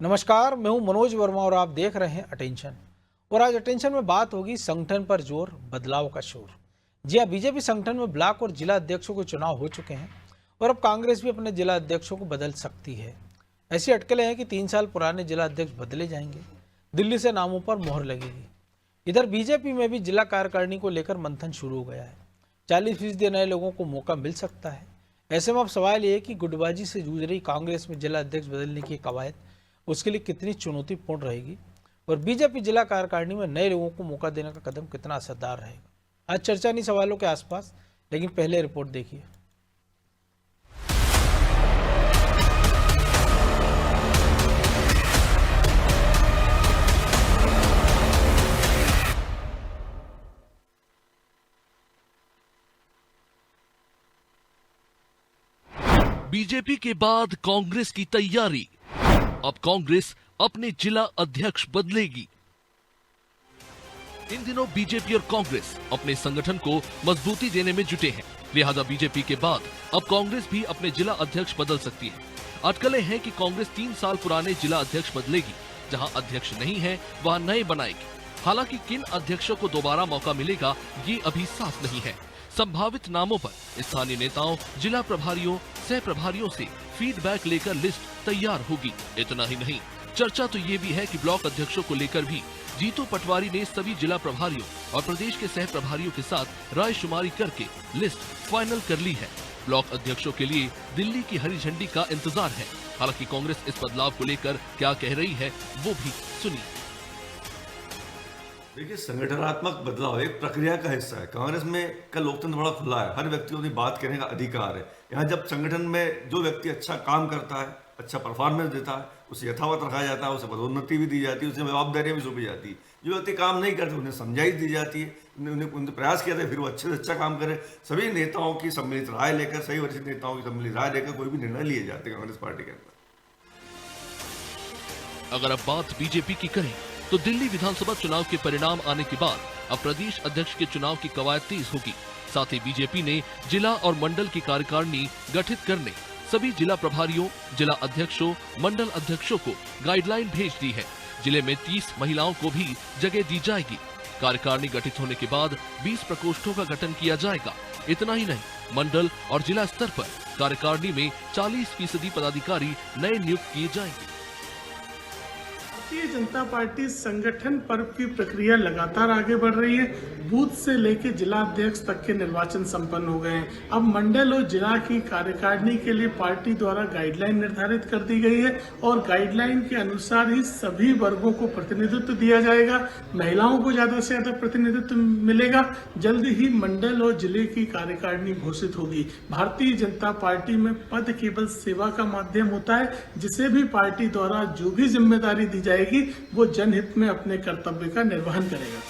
नमस्कार, मैं हूं मनोज वर्मा और आप देख रहे हैं अटेंशन। और आज अटेंशन में बात होगी संगठन पर जोर, बदलाव का शोर। जी हाँ, बीजेपी संगठन में ब्लॉक और जिला अध्यक्षों के चुनाव हो चुके हैं और अब कांग्रेस भी अपने जिला अध्यक्षों को बदल सकती है। ऐसी अटकलें हैं कि 3 साल पुराने जिला अध्यक्ष बदले जाएंगे, दिल्ली से नामों पर मोहर लगेगी। इधर बीजेपी में भी जिला कार्यकारिणी को लेकर मंथन शुरू हो गया है। 40% नए लोगों को मौका मिल सकता है। ऐसे में अब सवाल ये है कि गुटबाजी से जूझ रही कांग्रेस में जिला अध्यक्ष बदलने की कवायद उसके लिए कितनी चुनौतीपूर्ण रहेगी और बीजेपी जिला कार्यकारिणी में नए लोगों को मौका देने का कदम कितना असरदार रहेगा। आज चर्चा इन्हीं सवालों के आसपास, लेकिन पहले रिपोर्ट देखिए। बीजेपी के बाद कांग्रेस की तैयारी। अब कांग्रेस अपने जिला अध्यक्ष बदलेगी। इन दिनों बीजेपी और कांग्रेस अपने संगठन को मजबूती देने में जुटे हैं। लिहाजा बीजेपी के बाद अब कांग्रेस भी अपने जिला अध्यक्ष बदल सकती है। अटकलें हैं कि कांग्रेस 3 साल पुराने जिला अध्यक्ष बदलेगी। जहां अध्यक्ष नहीं है वहां नए बनाएगी। हालांकि किन अध्यक्षों को दोबारा मौका मिलेगा ये अभी साफ नहीं है। संभावित नामों पर स्थानीय नेताओं, जिला प्रभारियों, सह प्रभारियों से फीडबैक लेकर लिस्ट तैयार होगी। इतना ही नहीं, चर्चा तो ये भी है कि ब्लॉक अध्यक्षों को लेकर भी जीतू पटवारी ने सभी जिला प्रभारियों और प्रदेश के सह प्रभारियों के साथ रायशुमारी करके लिस्ट फाइनल कर ली है। ब्लॉक अध्यक्षों के लिए दिल्ली की हरी झंडी का इंतजार है। हालांकि कांग्रेस इस बदलाव को लेकर क्या कह रही है वो भी सुनिए। देखिए, संगठनात्मक बदलाव एक प्रक्रिया का हिस्सा है। कांग्रेस में का लोकतंत्र बड़ा खुला है, हर व्यक्ति को अपनी बात कहने का अधिकार है। यहाँ जब संगठन में जो व्यक्ति अच्छा काम करता है, अच्छा परफॉर्मेंस देता है, उसे यथावत रखा जाता है, उसे पदोन्नति भी दी जाती है, उसे जवाबदारियां भी सौंपी जाती है। जो व्यक्ति काम नहीं करते उन्हें समझाई दी जाती है, उन्हें प्रयास किया जाता है फिर वो अच्छे से अच्छा काम करे। सभी नेताओं की सम्मिलित राय लेकर, सही वरिष्ठ नेताओं की सम्मिलित राय लेकर कोई भी निर्णय लिए जाते हैं कांग्रेस पार्टी के अंदर। अगर अब बात बीजेपी की करें तो दिल्ली विधानसभा चुनाव के परिणाम आने के बाद अब प्रदेश अध्यक्ष के चुनाव की कवायद तेज होगी। साथ ही बीजेपी ने जिला और मंडल की कार्यकारिणी गठित करने सभी जिला प्रभारियों, जिला अध्यक्षों, मंडल अध्यक्षों को गाइडलाइन भेज दी है। जिले में 30 महिलाओं को भी जगह दी जाएगी। कार्यकारिणी गठित होने के बाद 20 प्रकोष्ठों का गठन किया जाएगा। इतना ही नहीं, मंडल और जिला स्तर पर कार्यकारिणी में 40% पदाधिकारी नए नियुक्त किए जाएंगे। भारतीय जनता पार्टी संगठन पर्व की प्रक्रिया लगातार आगे बढ़ रही है। बूथ से लेकर जिला अध्यक्ष तक के निर्वाचन संपन्न हो गए हैं। अब मंडल और जिला की कार्यकारिणी के लिए पार्टी द्वारा गाइडलाइन निर्धारित कर दी गई है और गाइडलाइन के अनुसार ही सभी वर्गों को प्रतिनिधित्व दिया जाएगा। महिलाओं को ज्यादा से ज्यादा प्रतिनिधित्व मिलेगा। जल्द ही मंडल और जिले की कार्यकारिणी घोषित होगी। भारतीय जनता पार्टी में पद केवल सेवा का माध्यम होता है। जिसे भी पार्टी द्वारा जो भी जिम्मेदारी दी जाएगी वो जनहित में अपने कर्तव्य का निर्वहन करेगा।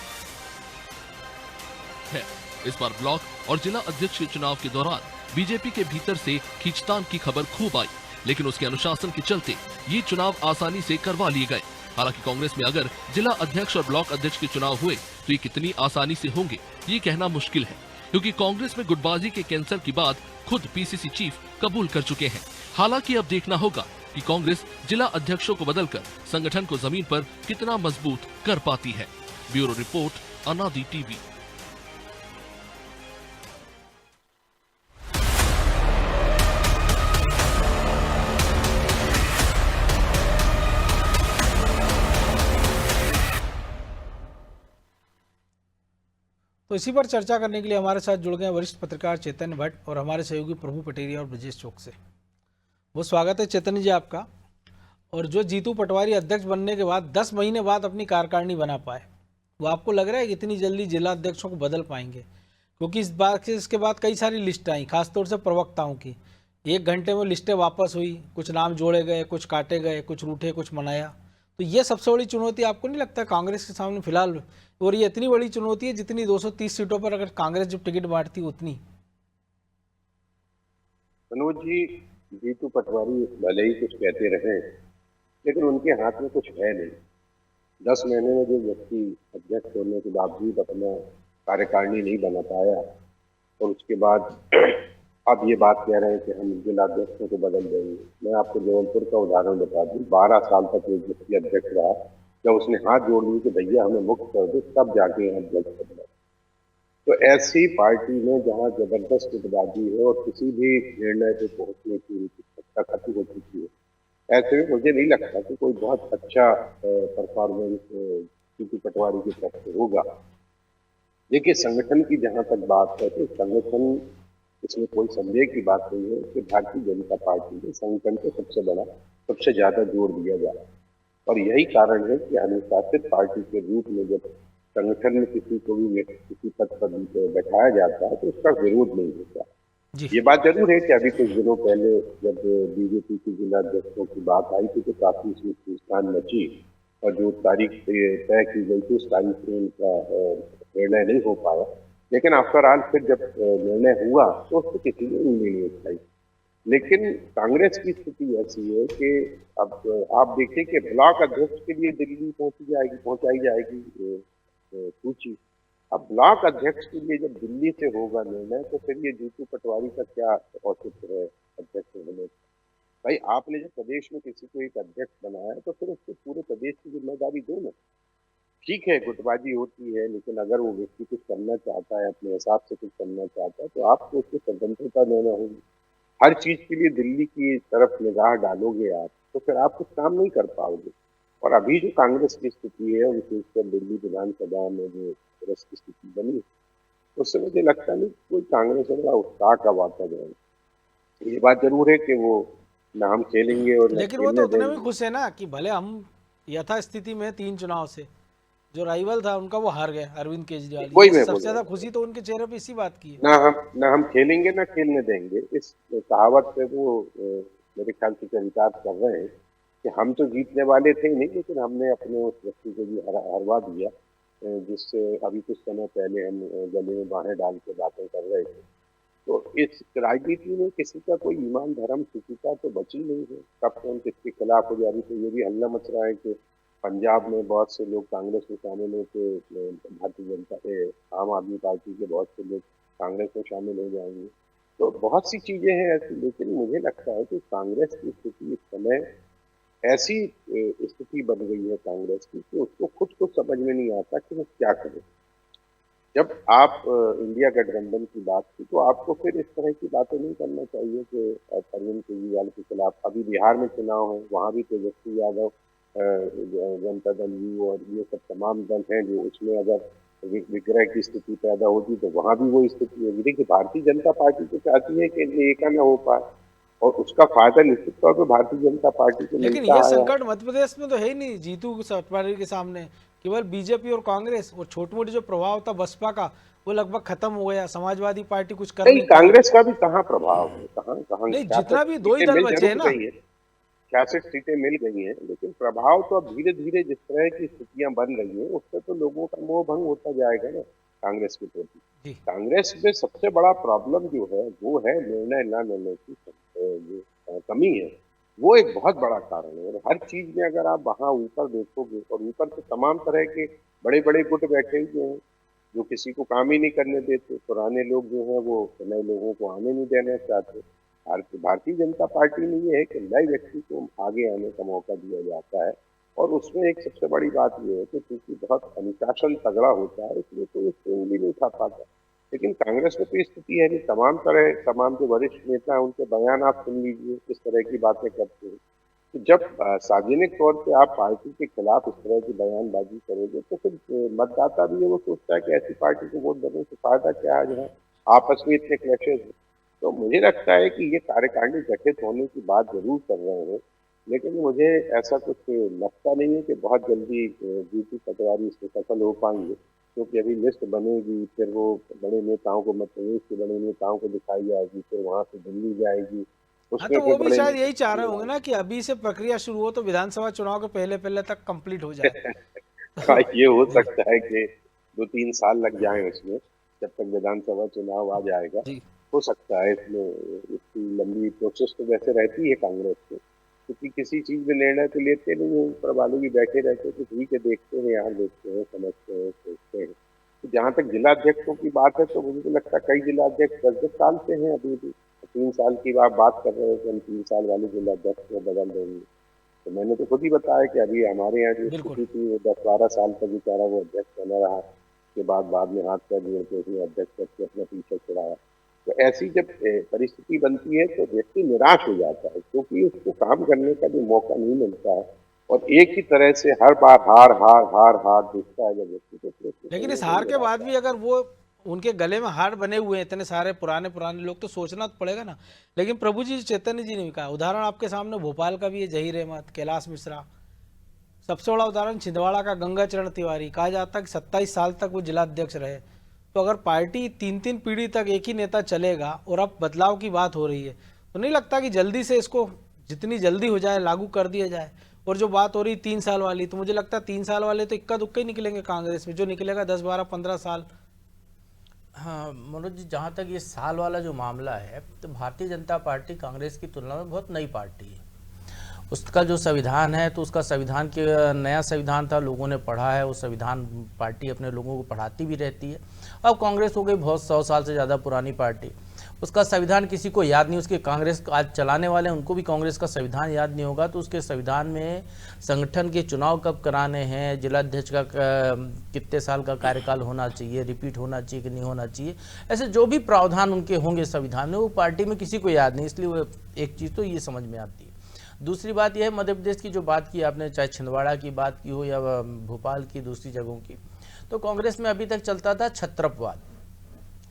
इस बार ब्लॉक और जिला अध्यक्ष के चुनाव के दौरान बीजेपी के भीतर से खींचतान की खबर खूब आई, लेकिन उसके अनुशासन के चलते ये चुनाव आसानी से करवा लिए गए। हालांकि कांग्रेस में अगर जिला अध्यक्ष और ब्लॉक अध्यक्ष के चुनाव हुए तो ये कितनी आसानी से होंगे ये कहना मुश्किल है, क्योंकि कांग्रेस में गुटबाजी के कैंसर की बात खुद पीसीसी चीफ कबूल कर चुके हैं। हालांकि अब देखना होगा कि कांग्रेस जिला अध्यक्षों को बदलकर संगठन को जमीन पर कितना मजबूत कर पाती है। ब्यूरो रिपोर्ट, अनादि टीवी। तो इसी पर चर्चा करने के लिए हमारे साथ जुड़ गए वरिष्ठ पत्रकार चैतन्य भट्ट और हमारे सहयोगी प्रभु पटेरिया और ब्रजेश चौक से। वो स्वागत है चैतन्य जी आपका। और जो जीतू पटवारी अध्यक्ष बनने के बाद 10 महीने बाद अपनी कार्यकारिणी बना पाए, वो आपको लग रहा है कि इतनी जल्दी जिला अध्यक्षों को बदल पाएंगे? क्योंकि इसके बाद कई सारी लिस्ट आई, खासतौर से प्रवक्ताओं की। 1 घंटे में लिस्टें वापस हुई, कुछ नाम जोड़े गए, कुछ काटे गए, कुछ रूठे, कुछ मनाया। तो ये सबसे बड़ी चुनौती आपको नहीं लगता कांग्रेस के सामने फिलहाल? और ये इतनी बड़ी चुनौती है जितनी 230 सीटों पर अगर कांग्रेस जब टिकट बांटती उतनी। मनोज जी, जीतू पटवारी भले ही कुछ कहते रहे लेकिन उनके हाथ में कुछ है नहीं। 10 महीने में जो व्यक्ति अध्यक्ष होने के बावजूद अपना कार्यकारिणी नहीं बना पाया और उसके बाद आप ये बात कह रहे हैं कि हम जिलाध्यक्षों को बदल देंगे। मैं आपको जबलपुर का उदाहरण बता दूं, 12 साल तक एक व्यक्ति अध्यक्ष रहा। जब उसने हाथ जोड़ लिए कि भैया हमें मुक्त कर दो, तब जाके यहाँ अध्यक्ष बदला। तो ऐसी पार्टी में जहाँ जबरदस्त गुटबाजी है और किसी भी निर्णय पे पहुंचने की क्षमता खत्म हो चुकी है, ऐसे में मुझे नहीं लगता कि कोई बहुत अच्छा परफॉर्मेंस जीतू पटवारी की तरफ से होगा। देखिए, संगठन की जहां तक बात है तो संगठन, इसमें कोई संदेह की बात नहीं है कि भारतीय जनता पार्टी ने संगठन को सबसे बड़ा, सबसे ज्यादा जोर दिया जा रहा है। और यही कारण है कि अनुशासित पार्टी के रूप में जब संगठन में किसी को भी किसी पद पर बैठाया जाता है तो उसका विरोध नहीं होता। जी ये बात जरूर है कि अभी कुछ दिनों पहले जब बीजेपी की जिला अध्यक्षों की बात आई थी तो काफी इसमें खींचतान मची, और जो तारीख तय की गई थी उस तारीख में उनका निर्णय नहीं हो पाया। लेकिन आफ्टर ऑल फिर जब निर्णय हुआ तो उस पर किसी ने उंगली नहीं उठाई। लेकिन कांग्रेस की स्थिति ऐसी है कि अब आप देखिए कि ब्लॉक अध्यक्ष के लिए दिल्ली पहुंचाई जाएगी सूची। अब ब्लॉक अध्यक्ष के लिए जब दिल्ली से होगा निर्णय, तो फिर ये जीतू पटवारी का क्या औचित्य है अध्यक्ष होने का? भाई, आपने जब प्रदेश में किसी को एक अध्यक्ष बनाया है तो फिर उसको पूरे प्रदेश की जिम्मेदारी दो ना। ठीक है, गुटबाजी होती है, लेकिन अगर वो व्यक्ति कुछ करना चाहता है, अपने हिसाब से कुछ करना चाहता है, तो आपको उसकी स्वतंत्रता देना होगी। हर चीज के लिए दिल्ली की तरफ निगाह डालोगे आप, तो फिर आप कुछ काम नहीं कर पाओगे। और अभी जो कांग्रेस की स्थिति है, विशेषकर दिल्ली विधानसभा में जो कांग्रेस की स्थिति बनी, उससे मुझे लगता नहीं कोई कांग्रेस में बड़ा उत्साह का वातावरण। ये बात जरूर है कि वो ना हम खेलेंगे और न लेकिन वो तो खेलने उतने में देंगे। खुश है ना कि भले हम यथास्थिति में 3 चुनाव से जो राइवल था उनका वो हार गए, अरविंद केजरीवाल। वही ये मैं सबसे बोल रहा ज्यादा हूँ, खुशी तो उनके चेहरे पे इसी बात की है। ना हम खेलेंगे ना खेलने देंगे, इस कहावत पे वो मेरे ख्याल से चरितार्थ कर रहे हैं कि हम तो जीतने वाले थे ही नहीं, लेकिन हमने अपने उस व्यक्ति को भी हरवा दिया जिससे अभी कुछ समय पहले हम गले में बाहें डाल के बातें कर रहे थे। तो इस राजनीति में किसी का कोई ईमान धर्म शुचिता तो बची नहीं है। कब कौन किसके खिलाफ हो जा रही। तो ये भी हल्ला मच रहा है कि पंजाब में बहुत से लोग कांग्रेस में शामिल होकर भारतीय जनता के, आम आदमी पार्टी के बहुत से लोग कांग्रेस में शामिल हो जाएंगे। तो बहुत सी चीजें हैं ऐसी, लेकिन मुझे लगता है कि कांग्रेस की स्थिति इस समय ऐसी स्थिति बन गई है कांग्रेस की कि उसको खुद को समझ में नहीं आता कि वो क्या करे। जब आप इंडिया गठबंधन की बात की तो आपको फिर इस तरह की बातें नहीं करना चाहिए कि अरविंद केजरीवाल के खिलाफ। अभी बिहार में चुनाव है, वहां भी तेजस्वी यादव, जनता दल यू और ये सब तमाम दल हैं जो उसमें अगर विग्रह की स्थिति पैदा होती तो वहां भी वो स्थिति होगी। देखिए, भारतीय जनता पार्टी तो चाहती है कि एका न हो पाए, और उसका फायदा निश्चित तौर पर भारतीय जनता पार्टी को लेकिन मिलता ये आया। संकट मध्य प्रदेश में तो है ही नहीं जीतू पटवारी के सामने। केवल बीजेपी और कांग्रेस और छोटी मोटी जो प्रभाव था बसपा का वो लगभग खत्म हो गया। समाजवादी पार्टी कुछ कर नहीं, नहीं पा रही। कांग्रेस का भी कहाँ प्रभाव है, कहाँ कहाँ नहीं, 66 जितना भी 2 ही सीटें दल मिल बचे हैं जरूर ना। गई है, 66 सीटें मिल गई हैं, लेकिन प्रभाव तो अब धीरे धीरे जिस तरह की स्थितियां बन रही हैं उससे तो लोगों का मोह भंग होता जाएगा ना कांग्रेस के प्रति। जी कांग्रेस में सबसे बड़ा प्रॉब्लम जो है वो है निर्णय न लेने की जो कमी है। वो एक बहुत बड़ा कारण है। और हर चीज में अगर आप वहां ऊपर देखोगे, और ऊपर से तमाम तरह के बड़े बड़े गुट बैठे हुए हैं जो किसी को काम ही नहीं करने देते। पुराने लोग जो हैं वो नए लोगों को आने नहीं देना चाहते। भारतीय जनता पार्टी में ये है कि नए व्यक्ति को आगे आने का मौका दिया जाता है। और उसमें एक सबसे बड़ी बात ये है कि क्योंकि बहुत अनुशासन तगड़ा होता है, इसलिए कोई उसको उंगली नहीं उठा पाता। लेकिन कांग्रेस में तो स्थिति है नहीं। तमाम जो वरिष्ठ नेता हैं उनके बयान आप सुन लीजिए, किस तरह की बातें करते हैं। तो जब सार्वजनिक तौर पे आप पार्टी के खिलाफ इस तरह की बयानबाजी करोगे तो फिर मतदाता भी है वो सोचता है कि ऐसी पार्टी को वोट देने से फायदा क्या है जहाँ आपस में इतने क्लैशेज हैं। तो मुझे लगता है कि ये कार्यकारिणी गठित होने की बात जरूर कर रहे हैं, लेकिन मुझे ऐसा कुछ लगता नहीं है कि बहुत जल्दी जीतू पटवारी इसमें सफल हो पाएंगे। क्योंकि अभी लिस्ट बनेगी, फिर वो बड़े नेताओं को, मध्य प्रदेश के बड़े नेताओं को दिखाई जाएगी, फिर वहां से दिल्ली जाएगी, हाँ, उसमें तो फिर वो भी बड़े शायद नेता यही चाह रहे सामने होंगे ना कि अभी से प्रक्रिया शुरू हो तो विधानसभा चुनाव के पहले पहले तक कंप्लीट हो जाए। आएंगे। हाँ, तो ये हो सकता है कि 2-3 साल लग जाए उसमें, जब तक विधानसभा चुनाव आ जाएगा। जी हो सकता है इसमें इसकी लंबी प्रोसेस तो वैसे रहती है कांग्रेस में, क्योंकि किसी चीज में निर्णय तो लेते नहीं है। ऊपर वाले भी बैठे रहते हैं, तो ठीक है, देखते हैं, यहाँ देखते हैं, समझते हैं, सोचते हैं। तो जहाँ तक जिला अध्यक्षों की बात है तो मुझे तो लगता है कई जिला अध्यक्ष 10-10 साल से हैं अभी भी, 3 साल की आप बात कर रहे हो कि हम 3 साल वाले जिला अध्यक्ष को बदल देंगे, तो मैंने तो खुद ही बताया कि अभी हमारे यहाँ जो बिल्कुल। स्थिति थी वो 10-12 साल तक बेचारा वो अध्यक्ष बना रहा, के बाद में हाथ पैर जोड़ के उसने अध्यक्ष पद से अपना पीछे छुड़ाया। तो ऐसी जब परिस्थिति बनती है तो व्यक्ति निराश हो जाता है, क्योंकि उसको काम करने का जो मौका नहीं मिलता है और एक ही तरह से हर बार हार हार हार हार दिखता है जब व्यक्ति को, फिर उसको लेकिन कहीं इस ना हार कहीं के निराश बाद भी अगर वो उनके गले में हार बने हुए हैं इतने सारे पुराने पुराने लोग, तो सोचना तो पड़ेगा ना। लेकिन प्रभु जी चैतन्य जी ने भी कहा, उदाहरण आपके सामने भोपाल का भी है, जहीर अहमद, कैलाश मिश्रा, सबसे बड़ा उदाहरण छिंदवाड़ा का गंगा चरण तिवारी। कहा जाता है कि 27 साल तक वो जिला अध्यक्ष रहे। तो अगर पार्टी 3-3 पीढ़ी तक एक ही नेता चलेगा और अब बदलाव की बात हो रही है, तो नहीं लगता कि जल्दी से इसको जितनी जल्दी हो जाए लागू कर दिया जाए। और जो बात हो रही 3 साल वाली, तो मुझे लगता है 3 साल वाले तो इक्का दुक्का ही निकलेंगे कांग्रेस में, जो निकलेगा 10-12-15 साल। हाँ मनोज जी, जहाँ तक ये साल वाला जो मामला है, तो भारतीय जनता पार्टी कांग्रेस की तुलना में बहुत नई पार्टी है। उसका जो संविधान है, तो उसका संविधान के नया संविधान था, लोगों ने पढ़ा है, वो संविधान पार्टी अपने लोगों को पढ़ाती भी रहती है। अब कांग्रेस हो गई बहुत 100 साल से ज़्यादा पुरानी पार्टी, उसका संविधान किसी को याद नहीं। उसके कांग्रेस आज चलाने वाले हैं उनको भी कांग्रेस का संविधान याद नहीं होगा। तो उसके संविधान में संगठन के चुनाव कब कराने हैं, जिलाध्यक्ष का कितने साल का कार्यकाल होना चाहिए, रिपीट होना चाहिए कि नहीं होना चाहिए, ऐसे जो भी प्रावधान उनके होंगे संविधान में, वो पार्टी में किसी को याद नहीं। इसलिए वो एक चीज़ तो ये समझ में आती है। दूसरी बात यह है, मध्य प्रदेश की जो बात की आपने, चाहे छिंदवाड़ा की बात की हो या भोपाल की दूसरी जगहों की, तो कांग्रेस में अभी तक चलता था छत्रपवाद।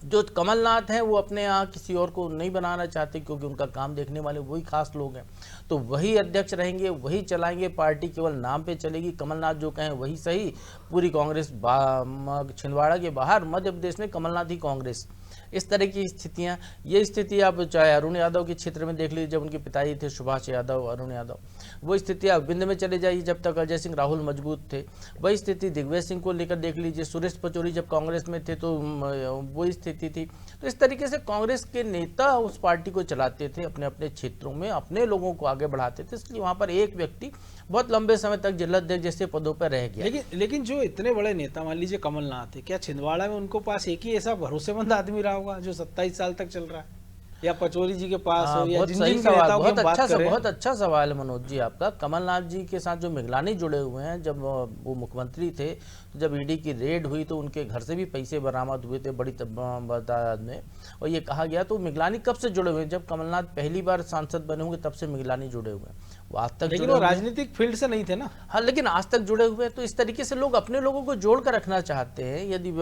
जो कमलनाथ हैं वो अपने यहाँ किसी और को नहीं बनाना चाहते, क्योंकि उनका काम देखने वाले वही खास लोग हैं, तो वही अध्यक्ष रहेंगे, वही चलाएंगे, पार्टी केवल नाम पे चलेगी, कमलनाथ जो कहें वही सही। पूरी कांग्रेस छिंदवाड़ा के बाहर मध्य प्रदेश में कमलनाथ ही कांग्रेस, इस तरह की स्थितियाँ। ये स्थिति आप चाहे अरुण यादव के क्षेत्र में देख लीजिए, जब उनके पिताजी थे सुभाष यादव, अरुण यादव, वो स्थिति आप बिंद में चले जाइए जब तक अजय सिंह राहुल मजबूत थे। वही स्थिति दिग्विजय सिंह को लेकर देख लीजिए, सुरेश पचौरी जब कांग्रेस में थे तो वही स्थिति थी। तो इस तरीके से कांग्रेस के नेता उस पार्टी को चलाते थे, अपने अपने क्षेत्रों में अपने लोगों को आगे बढ़ाते थे, इसलिए वहाँ पर एक व्यक्ति बहुत लंबे समय तक जिलाध्यक्ष जैसे पदों पर रह गया। लेकिन जो इतने बड़े नेता, मान लीजिए कमलनाथ है, क्या छिंदवाड़ा में उनको पास एक ही ऐसा भरोसेमंद आदमी रहा होगा जो 27 साल तक चल रहा है, या पचौरी जी के पास हो, या बहुत जिन सही जिन सवाल, नेताओं की हम बात कर रहे हैं। बहुत अच्छा सवाल है मनोज जी आपका। कमलनाथ जी के साथ जो मिगलानी जुड़े हुए हैं, जब वो मुख्यमंत्री थे, तो जब ईडी की रेड हुई तो उनके घर से भी पैसे बरामद हुए थे बड़ी तादाद में, और ये कहा गया, तो मिगलानी कब से जुड़े हुए हैं? जब कमलनाथ पहली बार सांसद बने होंगे तब से मिगलानी जुड़े हुए हैं। वो आज तक, लेकिन वो राजनीतिक फील्ड से नहीं थे ना। हाँ, लेकिन आज तक जुड़े हुए हैं। तो इस तरीके से लोग अपने लोगों को जोड़ कर रखना चाहते हैं। यदि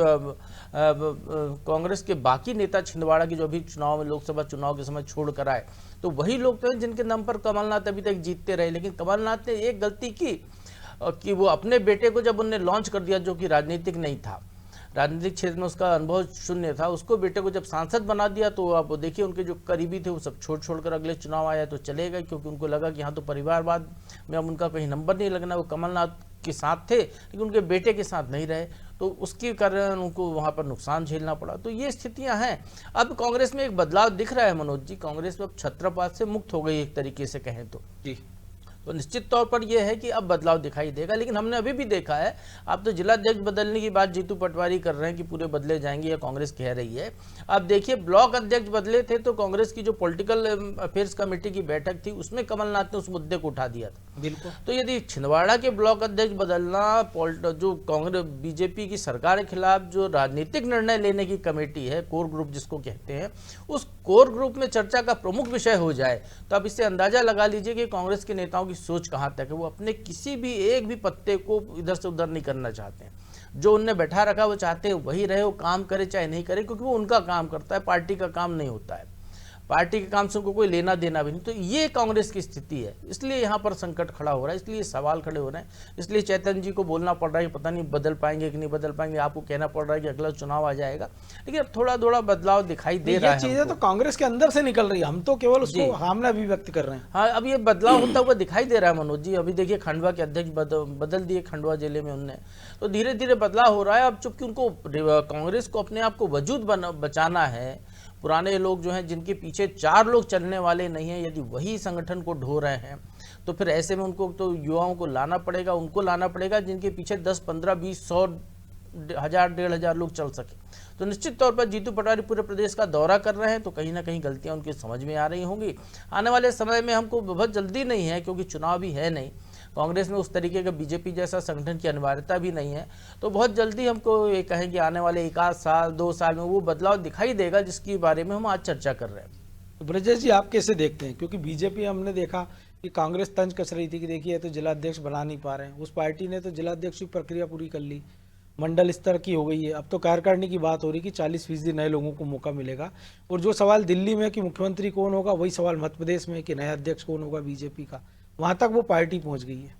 कांग्रेस के बाकी नेता छिंदवाड़ा की जो अभी चुनाव में, लोकसभा चुनाव के समय छोड़ कर आए, तो वही लोग तो हैं जिनके नाम पर कमलनाथ अभी तक जीतते रहे। लेकिन कमलनाथ ने एक गलती की कि वो अपने बेटे को जब उन्होंने लॉन्च कर दिया, जो कि राजनीतिक नहीं था, राजनीतिक क्षेत्र में उसका अनुभव शून्य था, उसको बेटे को जब सांसद बना दिया, तो आप देखिए उनके जो करीबी थे वो सब छोड़कर अगले चुनाव आया तो चले गए, क्योंकि उनको लगा कि यहाँ तो परिवारवाद में अब उनका कहीं नंबर नहीं लगना। वो कमलनाथ के साथ थे लेकिन उनके बेटे के साथ नहीं रहे, तो उसके कारण उनको वहाँ पर नुकसान झेलना पड़ा। तो ये स्थितियाँ हैं। अब कांग्रेस में एक बदलाव दिख रहा है मनोज जी, कांग्रेस अब छत्रपात से मुक्त हो गई एक तरीके से कहें तो जी। तो निश्चित तौर पर यह है कि अब बदलाव दिखाई देगा। लेकिन हमने अभी भी देखा है, आप तो जिलाध्यक्ष बदलने की बात जीतू पटवारी कर रहे हैं कि पूरे बदले जाएंगे, या कांग्रेस कह रही है। अब देखिए, ब्लॉक अध्यक्ष बदले थे तो कांग्रेस की जो पॉलिटिकल अफेयर्स कमेटी की बैठक थी उसमें कमलनाथ ने उस मुद्दे को उठा दिया था। बिल्कुल। तो यदि छिंदवाड़ा के ब्लॉक अध्यक्ष बदलना, जो कांग्रेस बीजेपी की सरकार के खिलाफ जो राजनीतिक निर्णय लेने की कमेटी है, कोर ग्रुप जिसको कहते हैं, उस कोर ग्रुप में चर्चा का प्रमुख विषय हो जाए, तो अब इससे अंदाजा लगा लीजिए कि कांग्रेस के नेताओं की सोच कहां तक है। वो अपने किसी भी एक भी पत्ते को इधर से उधर नहीं करना चाहते हैं। जो उनने बैठा रखा वो चाहते हैं वही रहे, वो काम करे चाहे नहीं करे, क्योंकि वो उनका काम करता है, पार्टी का काम नहीं होता है। पार्टी के काम से उनको कोई लेना देना भी नहीं। तो ये कांग्रेस की स्थिति है, इसलिए यहाँ पर संकट खड़ा हो रहा है, इसलिए सवाल खड़े हो रहे हैं। इसलिए चैतन्य जी को बोलना पड़ रहा है कि पता नहीं बदल पाएंगे कि नहीं बदल पाएंगे, आपको कहना पड़ रहा है कि अगला चुनाव आ जाएगा। लेकिन अब थोड़ा थोड़ा बदलाव दिखाई दे रहा है। ये चीजें तो कांग्रेस के अंदर से निकल रही है, हम तो केवल उसको सामने अभिव्यक्त कर रहे हैं। हाँ, अब ये बदलाव होता हुआ दिखाई दे रहा है मनोज जी। अभी देखिए, खंडवा के अध्यक्ष बदल दिए, खंडवा जिले में उनने, तो धीरे धीरे बदलाव हो रहा है। अब चूंकि उनको कांग्रेस को अपने आप को वजूद बचाना है, पुराने लोग जो हैं जिनके पीछे 4 लोग चलने वाले नहीं हैं, यदि वही संगठन को ढो रहे हैं, तो फिर ऐसे में उनको तो युवाओं को लाना पड़ेगा, उनको लाना पड़ेगा जिनके पीछे 10, 15, 20, 100 1000 1500 लोग चल सके। तो निश्चित तौर पर जीतू पटवारी पूरे प्रदेश का दौरा कर रहे हैं, तो कहीं ना कहीं गलतियां उनकी समझ में आ रही होंगी। आने वाले समय में हमको बहुत जल्दी नहीं है, क्योंकि चुनाव भी है नहीं, कांग्रेस में उस तरीके का बीजेपी जैसा संगठन की अनिवार्यता भी नहीं है। तो बहुत जल्दी हमको ये कहें कि आने वाले 1 साल 2 साल में वो बदलाव दिखाई देगा, जिसके बारे में हम आज चर्चा कर रहे हैं। तो ब्रजेश जी, आप कैसे देखते हैं? क्योंकि बीजेपी हमने देखा कि कांग्रेस तंज कस रही थी कि देखिए तो जिला अध्यक्ष बना नहीं पा रहे हैं, उस पार्टी ने तो जिला अध्यक्ष की प्रक्रिया पूरी कर ली, मंडल स्तर की हो गई है। अब तो कार्यकारिणी की बात हो रही कि 40% नए लोगों को मौका मिलेगा। और जो सवाल दिल्ली में कि मुख्यमंत्री कौन होगा, वही सवाल मध्य प्रदेश में कि नया अध्यक्ष कौन होगा बीजेपी का, वहां तक वो पार्टी पहुंच गई है।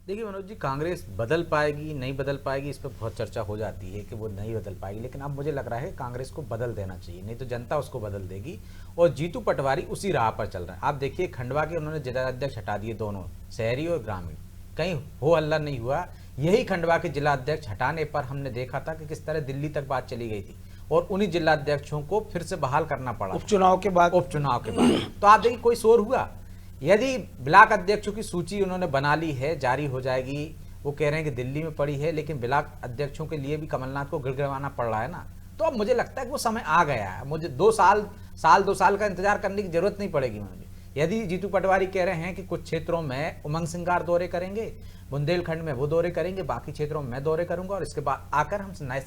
देखिए मनोज जी, कांग्रेस बदल पाएगी नहीं बदल पाएगी इस पर बहुत चर्चा हो जाती है कि वो नहीं बदल पाएगी, लेकिन अब मुझे लग रहा है कांग्रेस को बदल देना चाहिए, नहीं तो जनता उसको बदल देगी। और जीतू पटवारी उसी राह पर चल रहे हैं। आप देखिए, खंडवा के उन्होंने जिला अध्यक्ष हटा दिए, दोनों शहरी और ग्रामीण, कहीं हो हल्ला नहीं हुआ। यही खंडवा के जिला अध्यक्ष हटाने पर हमने देखा था कि किस तरह दिल्ली तक बात चली गई थी, और उन्हीं जिला अध्यक्षों को फिर से बहाल करना पड़ा उपचुनाव के बाद। तो आप देखिए कोई शोर हुआ। यदि ब्लॉक अध्यक्षों की सूची उन्होंने बना ली है, जारी हो जाएगी, वो कह रहे हैं कि दिल्ली में पड़ी है, लेकिन ब्लॉक अध्यक्षों के लिए भी कमलनाथ को गिड़गिड़ाना पड़ रहा है ना। तो अब मुझे लगता है कि वो समय आ गया है, मुझे 2 साल का इंतजार करने की जरूरत नहीं पड़ेगी मुझे। यदि जीतू पटवारी कह रहे हैं कि कुछ क्षेत्रों में उमंग सिंगार दौरे करेंगे, बुंदेलखंड में वो दौरे करेंगे, बाकी क्षेत्रों में मैं दौरे करूंगा, और इसके बाद आकर हम नए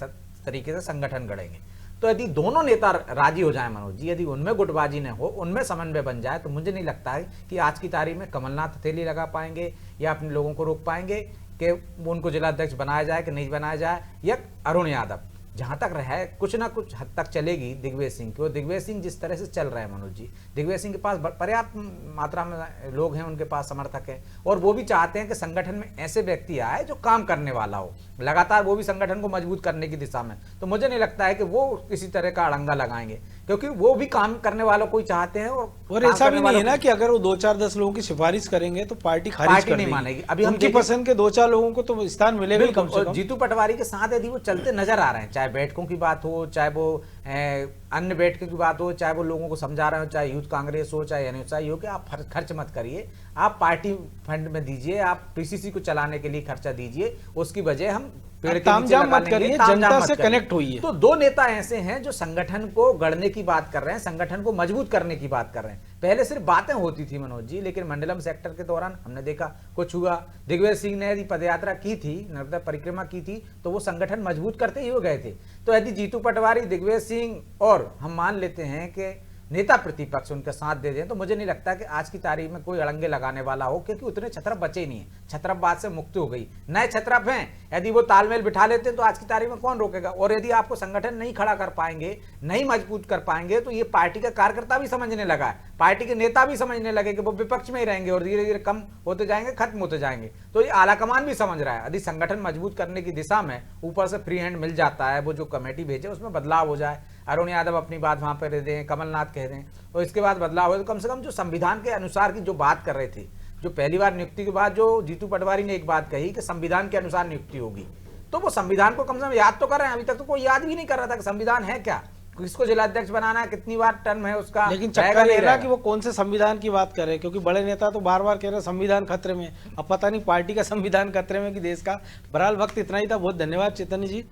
तरीके से संगठन गढ़ेंगे। तो यदि दोनों नेता राजी हो जाए मनोज जी, यदि उनमें गुटबाजी न हो, उनमें समन्वय बन जाए, तो मुझे नहीं लगता है कि आज की तारीख में कमलनाथ हथेली लगा पाएंगे या अपने लोगों को रोक पाएंगे कि उनको जिला अध्यक्ष बनाया जाए कि नहीं बनाया जाए, या अरुण यादव। जहां तक रहे कुछ ना कुछ हद तक चलेगी दिग्विजय सिंह की, और दिग्विजय सिंह जिस तरह से चल रहे हैं मनोज जी, दिग्विजय सिंह के पास पर्याप्त मात्रा में लोग हैं, उनके पास समर्थक हैं, और वो भी चाहते हैं कि संगठन में ऐसे व्यक्ति आए जो काम करने वाला हो, लगातार वो भी संगठन को मजबूत करने की दिशा में। तो मुझे नहीं लगता है कि वो किसी तरह का अड़ंगा लगाएंगे, क्योंकि वो भी काम करने वालों को ही चाहते हैं। और ऐसा भी नहीं है ना कि अगर वो 2-4-10 लोगों की सिफारिश करेंगे तो पार्टी खारिज कर नहीं देगी। मानेगी। अभी हम उनकी पसंद के 2-4 लोगों को तो स्थान मिलेगा ही कम से कम। जीतू पटवारी के साथ यदि वो चलते नजर आ रहे हैं, चाहे बैठकों की बात हो, चाहे वो अन्य बैठकों की बात हो, चाहे वो लोगों को समझा रहे हो, चाहे यूथ कांग्रेस हो, चाहे एनएसआई हो, कि आप खर्च मत करिए, आप पार्टी फंड में दीजिए, आप पीसीसी को चलाने के लिए खर्चा दीजिए, उसकी वजह हम पेड़ के नीचे लगा लेंगे, जनता से कनेक्ट होइए। तो 2 नेता ऐसे हैं जो संगठन को गढ़ने की बात कर रहे हैं, संगठन को मजबूत करने की बात कर रहे हैं। पहले सिर्फ बातें होती थी मनोज जी, लेकिन मंडलम सेक्टर के दौरान हमने देखा कुछ हुआ। दिग्विजय सिंह ने यदि पदयात्रा की थी, नर्मदा परिक्रमा की थी, तो वो संगठन मजबूत करते ही हो गए थे। तो यदि जीतू पटवारी, दिग्विजय सिंह और हम मान लेते हैं कि नेता प्रतिपक्ष उनका साथ दे दें, तो मुझे नहीं लगता कि आज की तारीख में कोई अड़ंगे लगाने वाला हो, क्योंकि उतने छत्रप बचे नहीं है, छत्रपवाद से मुक्ति हो गई, नए छत्रप हैं। यदि वो तालमेल बिठा लेते हैं तो आज की तारीख में कौन रोकेगा। और यदि आपको संगठन नहीं खड़ा कर पाएंगे, नहीं मजबूत कर पाएंगे, तो ये पार्टी का कार्यकर्ता भी समझने लगा है, पार्टी के नेता भी समझने लगे कि वो विपक्ष में ही रहेंगे और धीरे धीरे कम होते जाएंगे, खत्म होते जाएंगे। तो ये आलाकमान भी समझ रहा है, यदि संगठन मजबूत करने की दिशा में ऊपर से फ्री हैंड मिल जाता है, वो जो कमेटी भेजे उसमें बदलाव हो जाए, अरुण यादव अपनी बात वहां पर दें, कमलनाथ कह दें, और इसके बाद बदलाव हो, तो कम से कम जो संविधान के अनुसार की जो बात कर रहे थे, जो पहली बार नियुक्ति के बाद जो जीतू पटवारी ने एक बात कही कि संविधान के अनुसार नियुक्ति होगी, तो वो संविधान को कम से कम याद तो कर रहे हैं। अभी तक तो कोई याद भी नहीं कर रहा था कि संविधान है क्या, किसको जिलाध्यक्ष बनाना है, कितनी बार टर्म है उसका। लेकिन चक्कर ये रहा कि वो कौन से संविधान की बात कर रहे हैं, क्योंकि बड़े नेता तो बार बार कह रहे हैं संविधान खतरे में। अब पता नहीं पार्टी का संविधान खतरे में कि देश का। बहरहाल वक्त इतना ही था, बहुत धन्यवाद चेतन जी।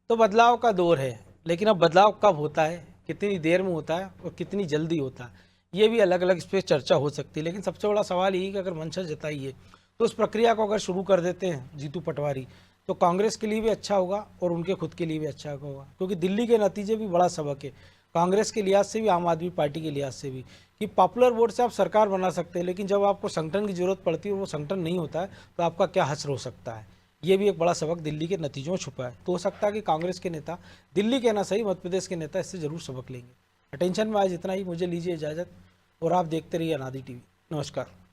तो बदलाव का दौर है, लेकिन अब बदलाव कब होता है, कितनी देर में होता है और कितनी जल्दी होता है, ये भी अलग अलग इस पर चर्चा हो सकती है। लेकिन सबसे बड़ा सवाल यही कि अगर मंशा जताइए तो उस प्रक्रिया को अगर शुरू कर देते हैं जीतू पटवारी, तो कांग्रेस के लिए भी अच्छा होगा और उनके खुद के लिए भी अच्छा होगा। क्योंकि दिल्ली के नतीजे भी बड़ा सबक है, कांग्रेस के लिहाज से भी, आम आदमी पार्टी के लिहाज से भी, कि पॉपुलर वोट से आप सरकार बना सकते हैं, लेकिन जब आपको संगठन की जरूरत पड़ती है और वो संगठन नहीं होता है, तो आपका क्या हश्र हो सकता है। ये भी एक बड़ा सबक दिल्ली के नतीजों में छुपा है। तो हो सकता है कि कांग्रेस के नेता, दिल्ली के ना सही मध्य प्रदेश के नेता इससे जरूर सबक लेंगे। अटेंशन में आज इतना ही, मुझे लीजिए इजाज़त और आप देखते रहिए अनादि टीवी। नमस्कार।